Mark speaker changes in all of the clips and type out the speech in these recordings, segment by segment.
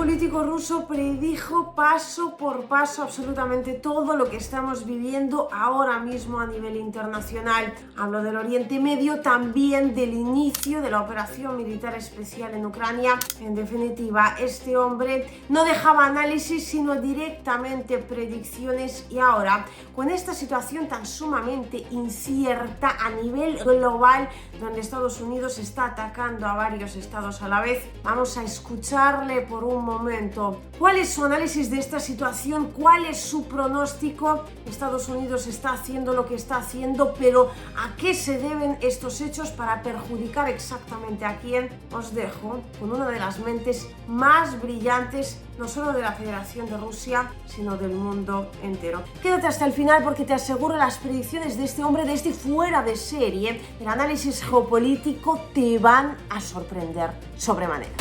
Speaker 1: político ruso predijo paso por paso absolutamente todo lo que estamos viviendo ahora mismo a nivel internacional. Hablo del Oriente Medio, también del inicio de la operación militar especial en Ucrania. En definitiva, este hombre no dejaba análisis, sino directamente predicciones, y ahora, con esta situación tan sumamente incierta a nivel global, donde Estados Unidos está atacando a varios estados a la vez, vamos a escucharle por un momento. ¿Cuál es su análisis de esta situación? ¿Cuál es su pronóstico? Estados Unidos está haciendo lo que está haciendo, pero ¿a qué se deben estos hechos? ¿Para perjudicar exactamente a quién? Os dejo con una de las mentes más brillantes, no solo de la Federación de Rusia, sino del mundo entero. Quédate hasta el final porque te aseguro las predicciones de este hombre, de este fuera de serie, el análisis geopolítico, te van a sorprender sobremanera.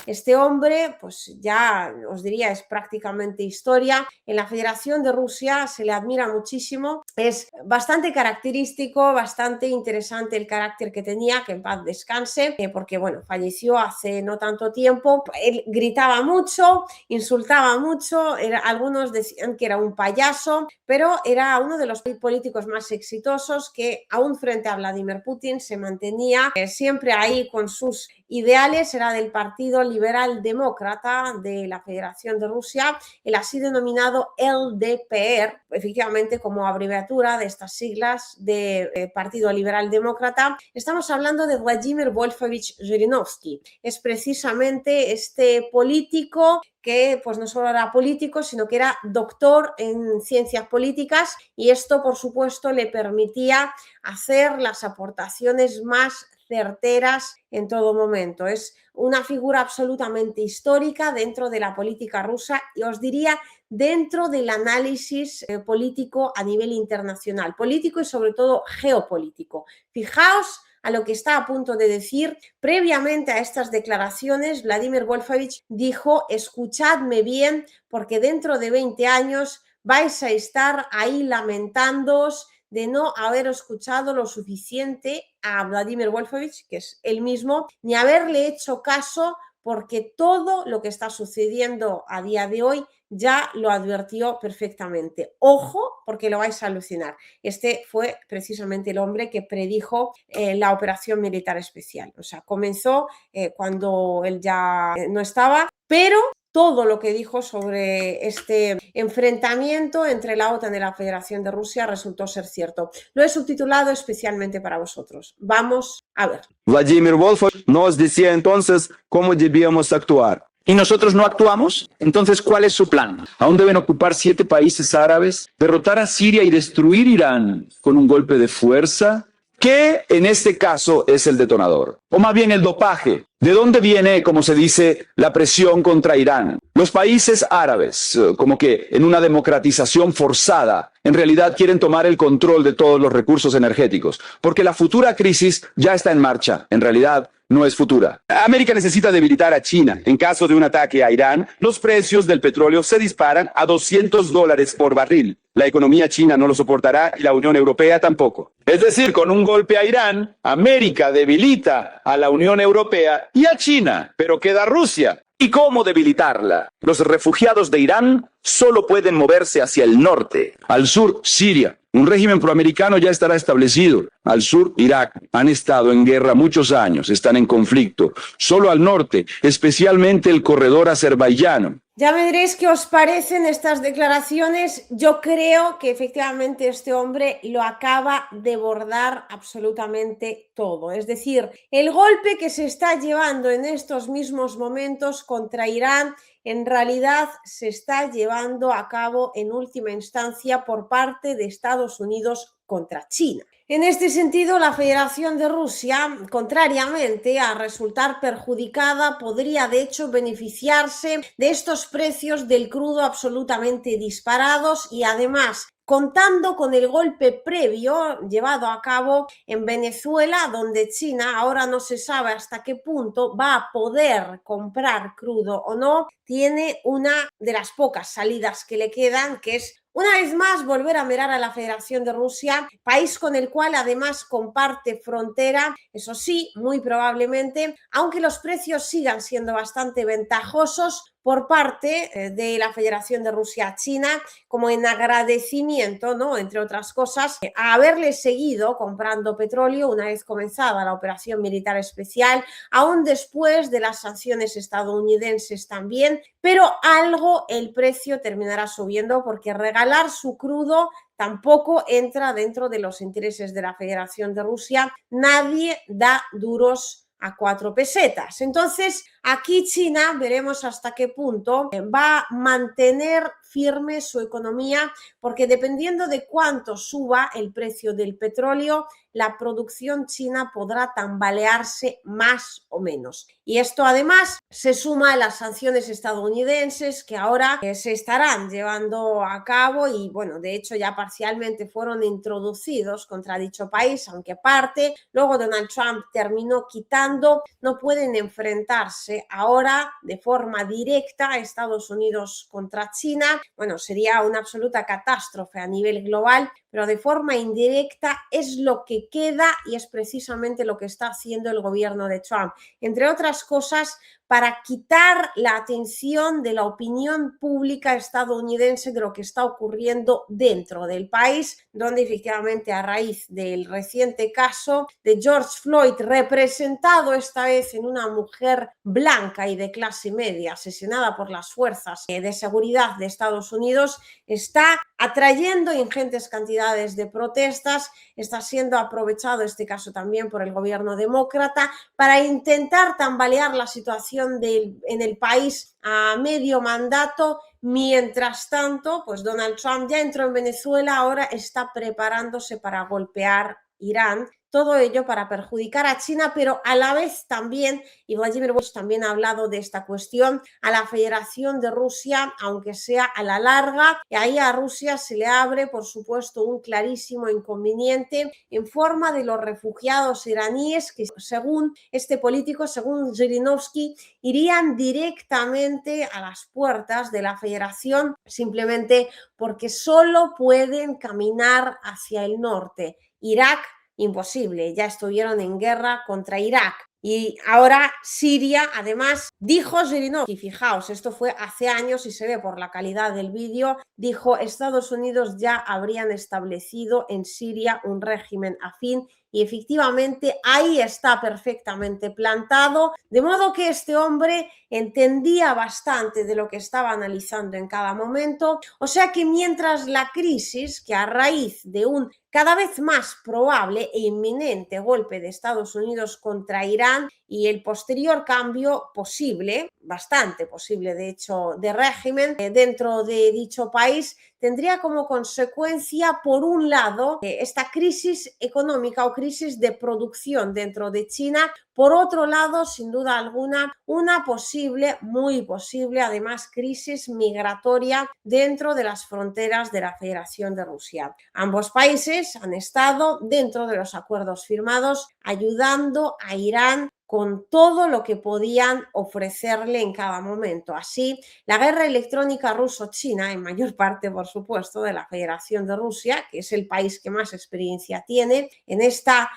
Speaker 1: Este hombre, pues ya os diría, es prácticamente historia. En la Federación de Rusia se le admira muchísimo. Es bastante característico, bastante interesante el carácter que tenía, que en paz descanse, porque bueno, falleció hace no tanto tiempo. Él gritaba mucho, insultaba mucho, algunos decían que era un payaso, pero era uno de los políticos más exitosos que aún frente a Vladimir Putin se mantenía siempre ahí con sus ideales. Era del Partido Liberal Demócrata de la Federación de Rusia, el así denominado LDPR, efectivamente como abreviatura de estas siglas de Partido Liberal Demócrata. Estamos hablando de Vladimir Wolfovich Zhirinovsky. Es precisamente este político que pues no solo era político, sino que era doctor en ciencias políticas, y esto por supuesto le permitía hacer las aportaciones más certeras en todo momento. Es una figura absolutamente histórica dentro de la política rusa, y os diría dentro del análisis político a nivel internacional, político y sobre todo geopolítico. Fijaos a lo que está a punto de decir. Previamente a estas declaraciones, Vladimir Wolfovich dijo: escuchadme bien, porque dentro de 20 años vais a estar ahí lamentándoos de no haber escuchado lo suficiente a Vladimir Wolfovich, que es él mismo, ni haberle hecho caso, porque todo lo que está sucediendo a día de hoy ya lo advirtió perfectamente. Ojo, porque lo vais a alucinar. Este fue precisamente el hombre que predijo la operación militar especial. O sea, comenzó cuando él ya no estaba, pero todo lo que dijo sobre este enfrentamiento entre la OTAN y la Federación de Rusia resultó ser cierto. Lo he subtitulado especialmente para vosotros. Vamos a ver.
Speaker 2: Vladimir Wolfovich nos decía entonces cómo debíamos actuar.
Speaker 3: ¿Y nosotros no actuamos? Entonces, ¿cuál es su plan?
Speaker 2: Aún deben ocupar 7 países árabes, derrotar a Siria y destruir Irán con un golpe de fuerza. ¿Qué en este caso es el detonador? O más bien el dopaje. ¿De dónde viene, como se dice, la presión contra Irán? Los países árabes, como que en una democratización forzada, en realidad quieren tomar el control de todos los recursos energéticos, porque la futura crisis ya está en marcha. En realidad, no es futura. América necesita debilitar a China. En caso de un ataque a Irán, los precios del petróleo se disparan a $200 por barril. La economía china no lo soportará y la Unión Europea tampoco. Es decir, con un golpe a Irán, América debilita a la Unión Europea y a China, pero queda Rusia. ¿Y cómo debilitarla? Los refugiados de Irán solo pueden moverse hacia el norte. Al sur, Siria. Un régimen proamericano ya estará establecido. Al sur, Irak. Han estado en guerra muchos años, están en conflicto. Solo al norte, especialmente el corredor azerbaiyano.
Speaker 1: Ya me diréis qué os parecen estas declaraciones. Yo creo que efectivamente este hombre lo acaba de bordar absolutamente todo. Es decir, el golpe que se está llevando en estos mismos momentos contra Irán en realidad se está llevando a cabo en última instancia por parte de Estados Unidos contra China. En este sentido, la Federación de Rusia, contrariamente a resultar perjudicada, podría de hecho beneficiarse de estos precios del crudo absolutamente disparados, y además contando con el golpe previo llevado a cabo en Venezuela, donde China ahora no se sabe hasta qué punto va a poder comprar crudo o no, tiene una de las pocas salidas que le quedan, que es una vez más volver a mirar a la Federación de Rusia, país con el cual además comparte frontera, eso sí, muy probablemente, aunque los precios sigan siendo bastante ventajosos por parte de la Federación de Rusia a China, como en agradecimiento, ¿no?, entre otras cosas, a haberle seguido comprando petróleo una vez comenzada la operación militar especial, aún después de las sanciones estadounidenses también, pero algo el precio terminará subiendo porque regalar su crudo tampoco entra dentro de los intereses de la Federación de Rusia. Nadie da duros a 4 pesetas. Entonces, aquí China veremos hasta qué punto va a mantener firme su economía, porque dependiendo de cuánto suba el precio del petróleo, la producción china podrá tambalearse más o menos. Y esto además se suma a las sanciones estadounidenses que ahora se estarán llevando a cabo y, bueno, de hecho ya parcialmente fueron introducidos contra dicho país, aunque parte, luego Donald Trump terminó quitando. No pueden enfrentarse ahora de forma directa a Estados Unidos contra China. Bueno, sería una absoluta catástrofe a nivel global, pero de forma indirecta es lo que queda y es precisamente lo que está haciendo el gobierno de Trump. Entre otras cosas, para quitar la atención de la opinión pública estadounidense de lo que está ocurriendo dentro del país, donde efectivamente a raíz del reciente caso de George Floyd, representado esta vez en una mujer blanca y de clase media asesinada por las fuerzas de seguridad de Estados Unidos, está atrayendo ingentes cantidades de protestas. Está siendo aprovechado este caso también por el gobierno demócrata para intentar tambalear la situación en el país a medio mandato. Mientras tanto, pues Donald Trump ya entró en Venezuela, ahora está preparándose para golpear Irán. Todo ello para perjudicar a China, pero a la vez también, y Vladimir Putin también ha hablado de esta cuestión, a la Federación de Rusia, aunque sea a la larga, y ahí a Rusia se le abre, por supuesto, un clarísimo inconveniente en forma de los refugiados iraníes que, según este político, según Zhirinovsky, irían directamente a las puertas de la Federación simplemente porque solo pueden caminar hacia el norte. Irak, imposible, ya estuvieron en guerra contra Irak. Y ahora Siria, además, dijo Zhirinovsky, fijaos, esto fue hace años y se ve por la calidad del vídeo, dijo Estados Unidos ya habrían establecido en Siria un régimen afín y efectivamente ahí está perfectamente plantado, de modo que este hombre entendía bastante de lo que estaba analizando en cada momento. O sea que mientras la crisis, que a raíz de un cada vez más probable e inminente golpe de Estados Unidos contra Irán y el posterior cambio posible, bastante posible de hecho, de régimen dentro de dicho país, tendría como consecuencia, por un lado, esta crisis económica o crisis de producción dentro de China. Por otro lado, sin duda alguna, una posible, muy posible, además, crisis migratoria dentro de las fronteras de la Federación de Rusia. Ambos países han estado dentro de los acuerdos firmados ayudando a Irán con todo lo que podían ofrecerle en cada momento. Así, la guerra electrónica ruso-china, en mayor parte, por supuesto, de la Federación de Rusia, que es el país que más experiencia tiene en esta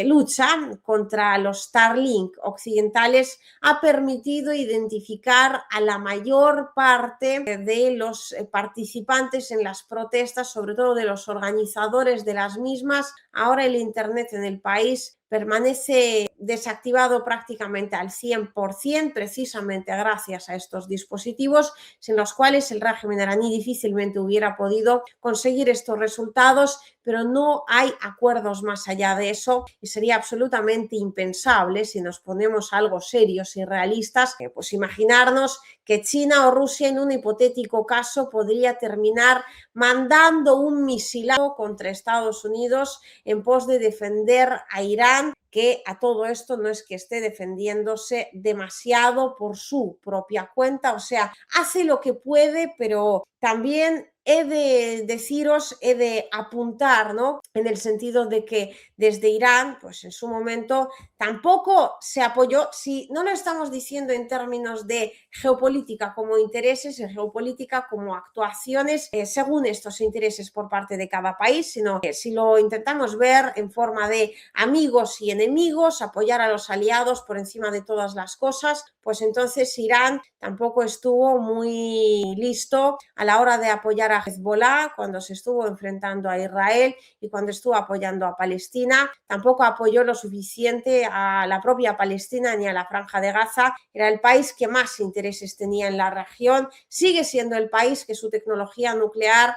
Speaker 1: lucha contra los Starlink occidentales, ha permitido identificar a la mayor parte de los participantes en las protestas, sobre todo de los organizadores de las mismas. Ahora el Internet en el país permanece desactivado prácticamente al 100%, precisamente gracias a estos dispositivos, sin los cuales el régimen iraní difícilmente hubiera podido conseguir estos resultados, pero no hay acuerdos más allá de eso y sería absolutamente impensable, si nos ponemos algo serios y realistas, pues imaginarnos que China o Rusia en un hipotético caso podría terminar mandando un misilado contra Estados Unidos en pos de defender a Irán, que a todo esto no es que esté defendiéndose demasiado por su propia cuenta, o sea, hace lo que puede, pero también he de deciros, he de apuntar, ¿no? En el sentido de que desde Irán, pues en su momento tampoco se apoyó, si no lo estamos diciendo en términos de geopolítica como intereses, en geopolítica como actuaciones según estos intereses por parte de cada país, sino que si lo intentamos ver en forma de amigos y enemigos, apoyar a los aliados por encima de todas las cosas, pues entonces Irán tampoco estuvo muy listo a la hora de apoyar a Hezbollah cuando se estuvo enfrentando a Israel y cuando estuvo apoyando a Palestina, tampoco apoyó lo suficiente a la propia Palestina ni a la Franja de Gaza. Era el país que más intereses tenía en la región, sigue siendo el país que su tecnología nuclear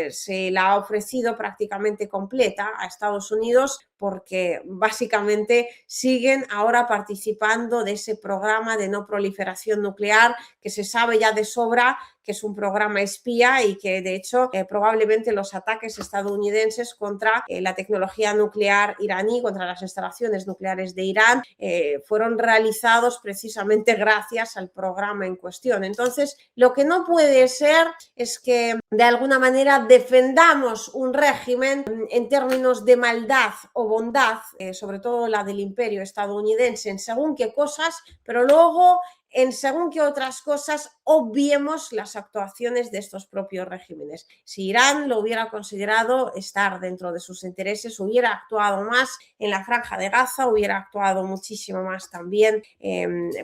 Speaker 1: se la ha ofrecido prácticamente completa a Estados Unidos, porque básicamente siguen ahora participando de ese programa de no proliferación nuclear que se sabe ya de sobra que es un programa espía y que de hecho probablemente los ataques estadounidenses contra la tecnología nuclear iraní, contra las instalaciones nucleares de Irán, fueron realizados precisamente gracias al programa en cuestión. Entonces, lo que no puede ser es que de alguna manera defendamos un régimen en términos de maldad o bondad, sobre todo la del imperio estadounidense en según qué cosas, pero luego en según qué otras cosas obviemos las actuaciones de estos propios regímenes. Si Irán lo hubiera considerado estar dentro de sus intereses, hubiera actuado más en la Franja de Gaza, hubiera actuado muchísimo más también,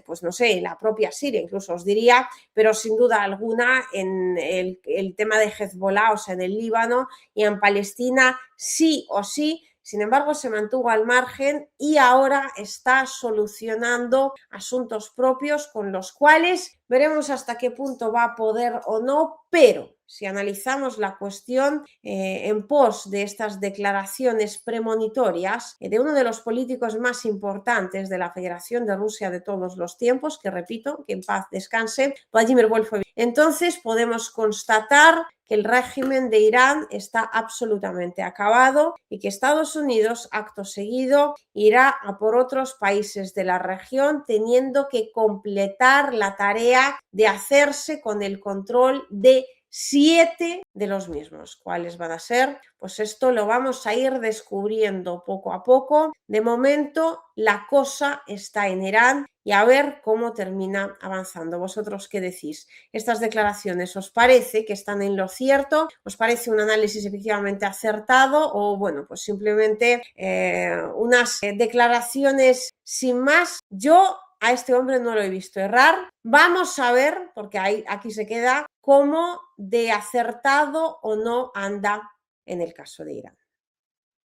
Speaker 1: pues no sé, en la propia Siria, incluso os diría, pero sin duda alguna en el tema de Hezbollah, o sea, en el Líbano y en Palestina, sí o sí. Sin embargo, se mantuvo al margen y ahora está solucionando asuntos propios con los cuales veremos hasta qué punto va a poder o no, pero si analizamos la cuestión en pos de estas declaraciones premonitorias de uno de los políticos más importantes de la Federación de Rusia de todos los tiempos, que repito, que en paz descanse, Vladimir Wolfowitz, entonces podemos constatar que el régimen de Irán está absolutamente acabado y que Estados Unidos, acto seguido, irá a por otros países de la región, teniendo que completar la tarea de hacerse con el control de 7 de los mismos. ¿Cuáles van a ser? Pues esto lo vamos a ir descubriendo poco a poco. De momento, la cosa está en Irán y a ver cómo termina avanzando. ¿Vosotros qué decís? ¿Estas declaraciones os parece que están en lo cierto? ¿Os parece un análisis efectivamente acertado? O bueno, pues simplemente unas declaraciones sin más. Yo a este hombre no lo he visto errar. Vamos a ver, porque aquí se queda, cómo de acertado o no anda en el caso de Irán.